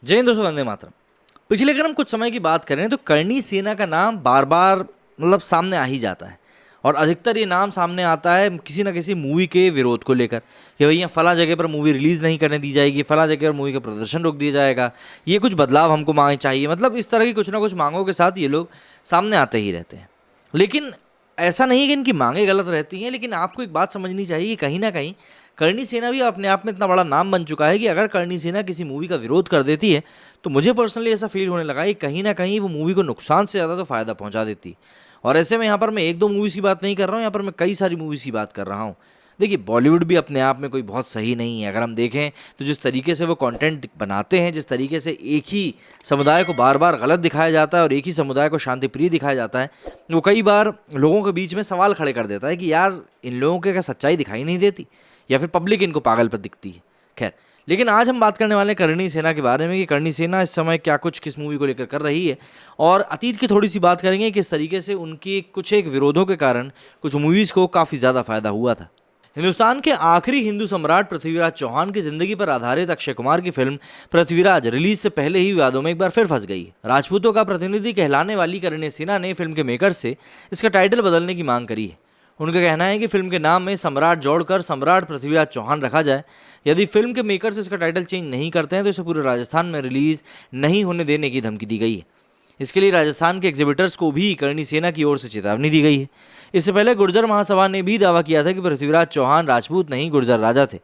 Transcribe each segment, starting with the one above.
जय हिंद दोस्तों, वंदे मातरम। पिछले अगर हम कुछ समय की बात करें तो करणी सेना का नाम बार बार सामने आ ही जाता है। और अधिकतर ये नाम सामने आता है किसी ना किसी मूवी के विरोध को लेकर कि भैया फला जगह पर मूवी रिलीज़ नहीं करने दी जाएगी, फला जगह पर मूवी का प्रदर्शन रोक दिया जाएगा, ये कुछ बदलाव हमको मांगे चाहिए। इस तरह की कुछ ना कुछ मांगों के साथ ये लोग सामने आते ही रहते हैं। लेकिन ऐसा नहीं है कि इनकी मांगे गलत रहती हैं, लेकिन आपको एक बात समझनी चाहिए कि कहीं ना कहीं करणी सेना भी अपने आप में इतना बड़ा नाम बन चुका है कि अगर करणी सेना किसी मूवी का विरोध कर देती है तो मुझे पर्सनली ऐसा फील होने लगा कि कहीं ना कहीं वो मूवी को नुकसान से ज़्यादा तो फ़ायदा पहुंचा देती। और ऐसे में यहाँ पर मैं एक दो मूवीज़ की बात नहीं कर रहा हूँ, यहाँ पर मैं कई सारी मूवीज़ की बात कर रहा हूँ। देखिए, बॉलीवुड भी अपने आप में कोई बहुत सही नहीं है। अगर हम देखें तो जिस तरीके से वो कंटेंट बनाते हैं, जिस तरीके से एक ही समुदाय को बार बार गलत दिखाया जाता है और एक ही समुदाय को शांतिप्रिय दिखाया जाता है, वो कई बार लोगों के बीच में सवाल खड़े कर देता है कि यार इन लोगों के क्या सच्चाई दिखाई नहीं देती या फिर पब्लिक इनको पागल पर दिखती है। खैर, लेकिन आज हम बात करने वाले हैं करणी सेना के बारे में कि करणी सेना इस समय क्या कुछ किस मूवी को लेकर कर रही है, और अतीत की थोड़ी सी बात करेंगे किस तरीके से उनकी कुछ एक विरोधों के कारण कुछ मूवीज़ को काफ़ी ज़्यादा फायदा हुआ था। हिंदुस्तान के आखिरी हिंदू सम्राट पृथ्वीराज चौहान की जिंदगी पर आधारित अक्षय कुमार की फिल्म पृथ्वीराज रिलीज से पहले ही विवादों में एक बार फिर फंस गई। राजपूतों का प्रतिनिधि कहलाने वाली करणी सेना ने फिल्म के मेकर्स से इसका टाइटल बदलने की मांग करी है। उनका कहना है कि फिल्म के नाम में सम्राट जोड़कर सम्राट पृथ्वीराज चौहान रखा जाए। यदि फिल्म के मेकर्स इसका टाइटल चेंज नहीं करते हैं तो इसे पूरे राजस्थान में रिलीज नहीं होने देने की धमकी दी गई है। इसके लिए राजस्थान के एग्जिबिटर्स को भी करणी सेना की ओर से चेतावनी दी गई है। इससे पहले गुर्जर महासभा ने भी दावा किया था कि पृथ्वीराज चौहान राजपूत नहीं गुर्जर राजा थे।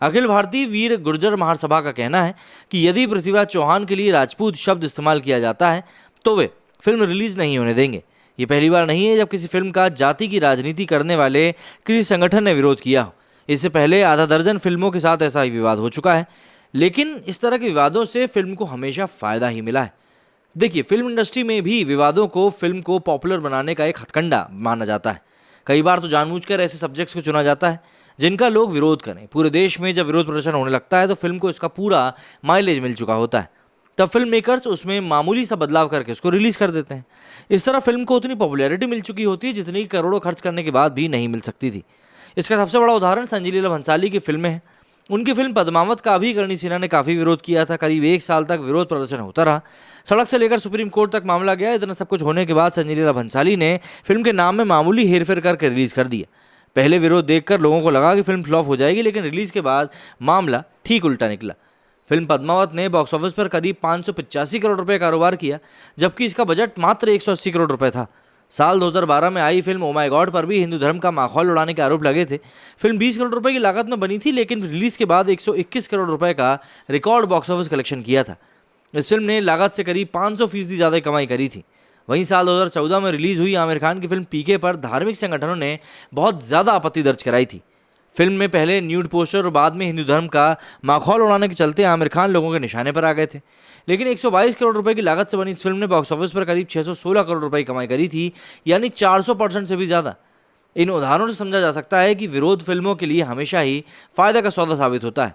अखिल भारतीय वीर गुर्जर महासभा का कहना है कि यदि पृथ्वीराज चौहान के लिए राजपूत शब्द इस्तेमाल किया जाता है तो वे फिल्म रिलीज नहीं होने देंगे। ये पहली बार नहीं है जब किसी फिल्म का जाति की राजनीति करने वाले किसी संगठन ने विरोध किया हो। इससे पहले आधा दर्जन फिल्मों के साथ ऐसा ही विवाद हो चुका है, लेकिन इस तरह के विवादों से फिल्म को हमेशा फायदा ही मिला है। देखिए, फिल्म इंडस्ट्री में भी विवादों को फिल्म को पॉपुलर बनाने का एक हथकंडा माना जाता है। कई बार तो जानबूझकर ऐसे सब्जेक्ट्स को चुना जाता है जिनका लोग विरोध करें। पूरे देश में जब विरोध प्रदर्शन होने लगता है तो फिल्म को इसका पूरा माइलेज मिल चुका होता है, तब फिल्म मेकर्स उसमें मामूली सा बदलाव करके उसको रिलीज कर देते हैं। इस तरह फिल्म को उतनी पॉपुलैरिटी मिल चुकी होती है जितनी करोड़ों खर्च करने के बाद भी नहीं मिल सकती थी। इसका सबसे बड़ा उदाहरण संजय लीला भंसाली की फिल्में हैं। उनकी फिल्म पद्मावत का भी करणी सेना ने काफ़ी विरोध किया था। करीब एक साल तक विरोध प्रदर्शन होता रहा, सड़क से लेकर सुप्रीम कोर्ट तक मामला गया। इतना सब कुछ होने के बाद संजय लीला भंसाली ने फिल्म के नाम में मामूली हेरफेर करके रिलीज कर दिया। पहले विरोध देखकर लोगों को लगा कि फिल्म फ्लॉप हो जाएगी, लेकिन रिलीज के बाद मामला ठीक उल्टा निकला। फिल्म पद्मावत ने बॉक्स ऑफिस पर करीब 585 करोड़ रुपए कारोबार किया, जबकि इसका बजट मात्र 180 करोड़ रुपए था। साल 2012 में आई फिल्म ओ माय गॉड पर भी हिंदू धर्म का माहौल उड़ाने के आरोप लगे थे। फिल्म 20 करोड़ रुपए की लागत में बनी थी, लेकिन रिलीज के बाद 121 करोड़ रुपए का रिकॉर्ड बॉक्स ऑफिस कलेक्शन किया था। इस फिल्म ने लागत से करीब 500% ज़्यादा कमाई करी थी। वहीं साल 2014 में रिलीज हुई आमिर खान की फिल्म पीके पर धार्मिक संगठनों ने बहुत ज़्यादा आपत्ति दर्ज कराई थी। फिल्म में पहले न्यूड पोस्टर और बाद में हिंदू धर्म का माहौल उड़ाने के चलते आमिर खान लोगों के निशाने पर आ गए थे। लेकिन 122 करोड़ रुपए की लागत से बनी इस फिल्म ने बॉक्स ऑफिस पर करीब 616 करोड़ रुपए की कमाई करी थी, यानी 400% से भी ज़्यादा। इन उदाहरणों से समझा जा सकता है कि विरोध फिल्मों के लिए हमेशा ही फायदा का सौदा साबित होता है।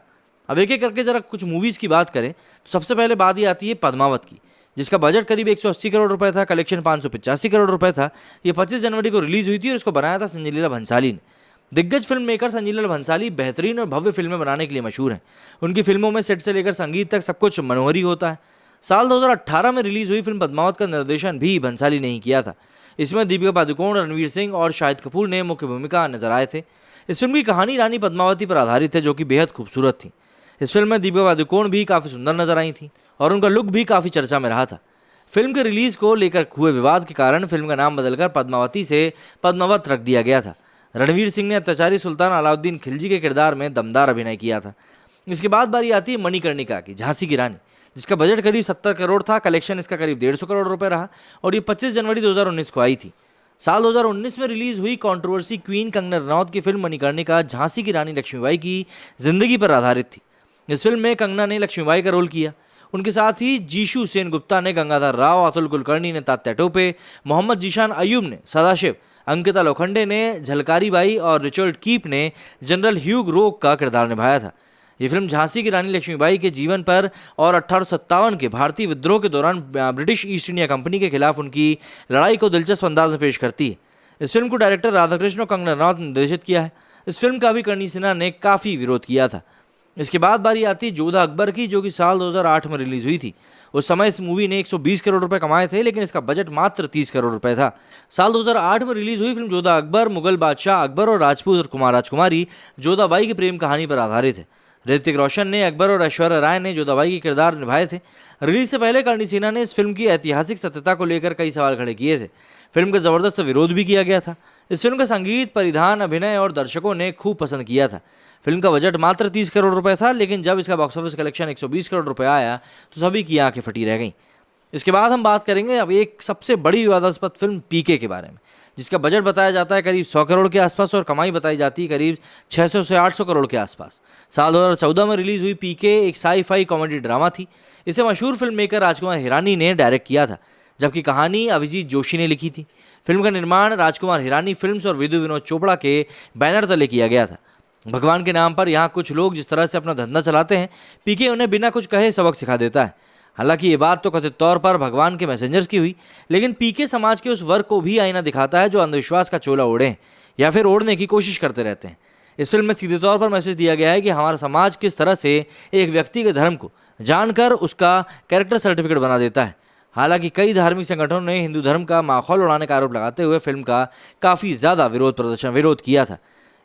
अब एक एक करके जरा कुछ मूवीज़ की बात करें तो सबसे पहले बात ये आती है पद्मावत की, जिसका बजट करीब 180 करोड़ रुपए था, कलेक्शन 585 करोड़ रुपए था। ये 25 जनवरी को रिलीज हुई थी और इसको बनाया था संजय लीला भंसाली ने। दिग्गज फिल्म मेकर संजय लीला भंसाली बेहतरीन और भव्य फिल्में बनाने के लिए मशहूर हैं। उनकी फिल्मों में सेट से लेकर संगीत तक सब कुछ मनोहरी होता है। साल 2018 में रिलीज हुई फिल्म पद्मावत का निर्देशन भी भंसाली ने ही किया था। इसमें दीपिका पादुकोण, रणवीर सिंह और शाहिद कपूर ने मुख्य भूमिका नजर आए थे। इस फिल्म की कहानी रानी पद्मावती पर आधारित है, जो कि बेहद खूबसूरत थी। इस फिल्म में दीपिका पादुकोण भी काफ़ी सुंदर नजर आई थी और उनका लुक भी काफ़ी चर्चा में रहा था। फिल्म के रिलीज को लेकर हुए विवाद के कारण फिल्म का नाम बदलकर पद्मावती से पद्मावत रख दिया गया था। रणवीर सिंह ने अत्याचारी सुल्तान अलाउद्दीन खिलजी के किरदार में दमदार अभिनय किया था। इसके बाद बारी आती है मणिकर्णिका की, झांसी की रानी, जिसका बजट करीब 70 करोड़ था, कलेक्शन इसका करीब 150 करोड़ रुपए रहा और ये 25 जनवरी 2019 को आई थी। साल 2019 में रिलीज हुई कंट्रोवर्सी क्वीन कंगना रनौत की फिल्म मणिकर्णिका झांसी की रानी लक्ष्मीबाई की जिंदगी पर आधारित थी। इस फिल्म में कंगना ने लक्ष्मीबाई का रोल किया। उनके साथ ही जीशु सेन गुप्ता ने गंगाधर राव, अतुल कुलकर्णी ने तात्या टोपे, मोहम्मद जीशान अयूब ने सदाशिव, अंकिता लोखंडे ने झलकारी बाई और रिचर्ड कीप ने जनरल ह्यूग रोक का किरदार निभाया था। ये फिल्म झांसी की रानी लक्ष्मीबाई के जीवन पर और 1857 के भारतीय विद्रोह के दौरान ब्रिटिश ईस्ट इंडिया कंपनी के खिलाफ उनकी लड़ाई को दिलचस्प अंदाज में पेश करती है। इस फिल्म को डायरेक्टर राधाकृष्ण कंगना रनौत ने निर्देशित किया है। इस फिल्म का भी करणी सेना ने काफ़ी विरोध किया था। इसके बाद बारी आती है जोधा अकबर की, जो कि साल 2008 में रिलीज हुई थी। उस समय इस मूवी ने 120 करोड़ रुपए कमाए थे, लेकिन इसका बजट मात्र 30 करोड़ रुपए था। साल 2008 में रिलीज हुई फिल्म जोधा अकबर मुगल बादशाह अकबर और राजपूत और कुमार राजकुमारी जोधाबाई की प्रेम कहानी पर आधारित है। ऋतिक रोशन ने अकबर और ऐश्वर्या राय ने जोधाबाई के किरदार निभाए थे। रिलीज से पहले कर्णी सेना ने इस फिल्म की ऐतिहासिक सत्यता को लेकर कई सवाल खड़े किए थे। फिल्म का जबरदस्त विरोध भी किया गया था। इस फिल्म का संगीत, परिधान, अभिनय और दर्शकों ने खूब पसंद किया था। फिल्म का बजट मात्र 30 करोड़ रुपए था, लेकिन जब इसका बॉक्स ऑफिस कलेक्शन 120 करोड़ रुपए आया तो सभी की आंखें फटी रह गईं। इसके बाद हम बात करेंगे अब एक सबसे बड़ी विवादास्पद फिल्म पीके के बारे में, जिसका बजट बताया जाता है करीब 100 करोड़ के आसपास और कमाई बताई जाती है करीब 600 से 800 करोड़ के आसपास। साल 2014 में रिलीज हुई पीके एक साई-फाई कॉमेडी ड्रामा थी। इसे मशहूर फिल्म मेकर राजकुमार हिरानी ने डायरेक्ट किया था, जबकि कहानी अभिजीत जोशी ने लिखी थी। फिल्म का निर्माण राजकुमार हिरानी फिल्म्स और विधु विनोद चोपड़ा के बैनर तले किया गया था। भगवान के नाम पर यहाँ कुछ लोग जिस तरह से अपना धंधा चलाते हैं, पीके उन्हें बिना कुछ कहे सबक सिखा देता है। हालांकि ये बात तो कथित तौर पर भगवान के मैसेंजर्स की हुई, लेकिन पीके समाज के उस वर्ग को भी आईना दिखाता है जो अंधविश्वास का चोला ओढ़े हैं या फिर ओढ़ने की कोशिश करते रहते हैं। इस फिल्म में सीधे तौर पर मैसेज दिया गया है कि हमारा समाज किस तरह से एक व्यक्ति के धर्म को जानकर उसका कैरेक्टर सर्टिफिकेट बना देता है। हालांकि कई धार्मिक संगठनों ने हिंदू धर्म का माखौल उड़ाने का आरोप लगाते हुए फिल्म का काफ़ी ज़्यादा विरोध किया था।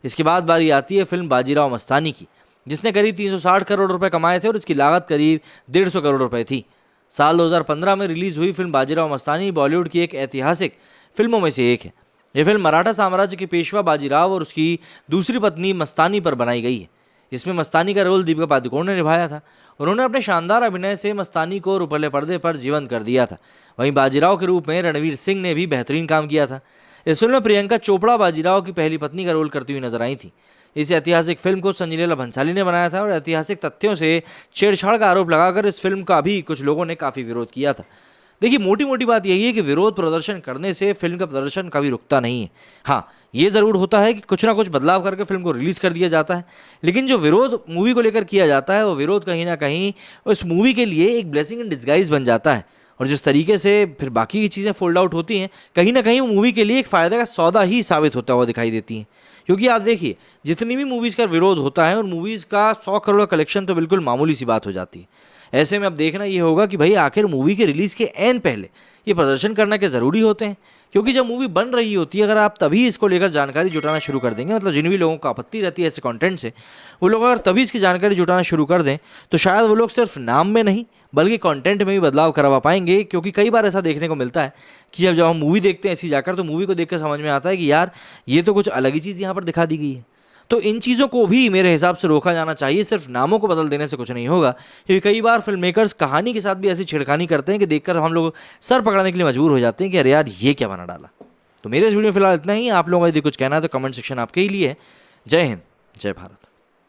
इसके बाद बारी आती है फिल्म बाजीराव मस्तानी की, जिसने करीब 360 करोड़ रुपए कमाए थे और इसकी लागत करीब 150 करोड़ रुपए थी। साल 2015 में रिलीज हुई फिल्म बाजीराव मस्तानी बॉलीवुड की एक ऐतिहासिक फिल्मों में से एक है। यह फिल्म मराठा साम्राज्य के पेशवा बाजीराव और उसकी दूसरी पत्नी मस्तानी पर बनाई गई है। इसमें मस्तानी का रोल दीपिका पादुकोण ने निभाया था। उन्होंने अपने शानदार अभिनय से मस्तानी को रुपले पर्दे पर जीवंत कर दिया था। वहीं बाजीराव के रूप में रणवीर सिंह ने भी बेहतरीन काम किया था। इस फिल्म में प्रियंका चोपड़ा बाजीराव की पहली पत्नी का रोल करती हुई नजर आई थी। इस ऐतिहासिक फिल्म को संजय लीला भंसाली ने बनाया था और ऐतिहासिक तथ्यों से छेड़छाड़ का आरोप लगाकर इस फिल्म का भी कुछ लोगों ने काफ़ी विरोध किया था। देखिए, मोटी मोटी बात यही है कि विरोध प्रदर्शन करने से फिल्म का प्रदर्शन कभी रुकता नहीं है। हाँ, ये ज़रूर होता है कि कुछ ना कुछ बदलाव करके फिल्म को रिलीज़ कर दिया जाता है, लेकिन जो विरोध मूवी को लेकर किया जाता है वो विरोध कहीं ना कहीं उस मूवी के लिए एक ब्लेसिंग इन डिस्गाइज बन जाता है। और जिस तरीके से फिर बाकी की चीज़ें फोल्ड आउट होती हैं, कहीं ना कहीं वो मूवी के लिए एक फ़ायदे का सौदा ही साबित होता हुआ दिखाई देती हैं। क्योंकि आप देखिए, जितनी भी मूवीज़ का विरोध होता है और मूवीज़ का 100 करोड़ का कलेक्शन तो बिल्कुल मामूली सी बात हो जाती है। ऐसे में अब देखना ये होगा कि भाई आखिर मूवी के रिलीज़ के एन पहले ये प्रदर्शन करना क्या ज़रूरी होते हैं? क्योंकि जब मूवी बन रही होती है, अगर आप तभी इसको लेकर जानकारी जुटाना शुरू कर देंगे, मतलब जिन भी लोगों को आपत्ति रहती है ऐसे कंटेंट से, वो लोग अगर तभी इसकी जानकारी जुटाना शुरू कर दें तो शायद वो लोग सिर्फ नाम में नहीं बल्कि कंटेंट में भी बदलाव करवा पाएंगे। क्योंकि कई बार ऐसा देखने को मिलता है कि जब हम मूवी देखते हैं ऐसी जाकर, तो मूवी को देख कर समझ में आता है कि यार ये तो कुछ अलग ही चीज़ यहाँ पर दिखा दी गई है। तो इन चीज़ों को भी मेरे हिसाब से रोका जाना चाहिए। सिर्फ नामों को बदल देने से कुछ नहीं होगा, क्योंकि कई बार फिल्म मेकर्स कहानी के साथ भी ऐसी छेड़खानी करते हैं कि देखकर हम लोग सर पकड़ने के लिए मजबूर हो जाते हैं कि अरे यार ये क्या बना डाला। तो मेरे इस वीडियो में फिलहाल इतना ही। आप लोगों का यदि कुछ कहना है तो कमेंट सेक्शन आपके ही लिए है। जय हिंद, जय भारत।